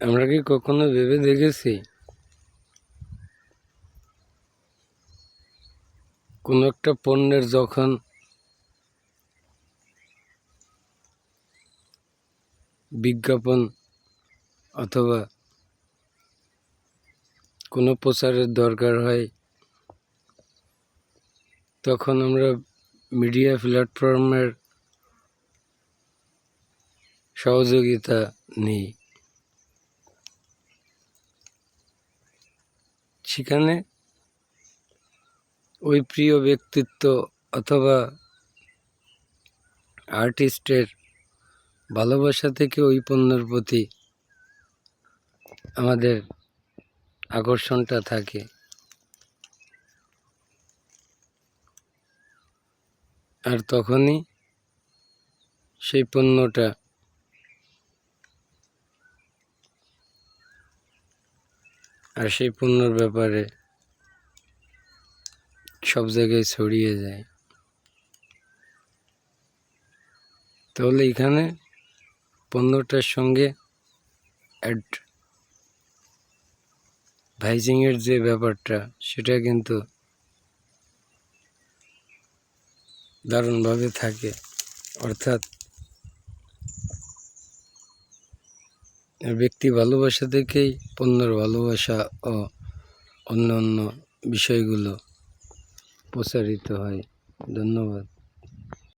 আমরা কি কখনো ভেবে দেখেছি কোনো একটা পণ্যের যখন বিজ্ঞাপন অথবা কোনো প্রচারের দরকার হয় তখন আমরা মিডিয়া প্ল্যাটফর্মের সহযোগিতা নিই। সেখানে ওই প্রিয় ব্যক্তিত্ব অথবা আর্টিস্টের ভালোবাসা থেকে ওই পণ্যের প্রতি আমাদের আকর্ষণটা থাকে। আর তখনই সেই পণ্যটা আর সেই পণ্যের ব্যাপারে সব জায়গায় ছড়িয়ে যায়। তাহলে এখানে পণ্যটার সঙ্গে অ্যাডভাইজিংয়ের যে ব্যাপারটা সেটা কিন্তু দারুণভাবে থাকে। অর্থাৎ ব্যক্তি ভালোবাসা থেকেই পণ্যের ভালোবাসা ও অন্য অন্য বিষয়গুলো প্রচারিত হয়। ধন্যবাদ।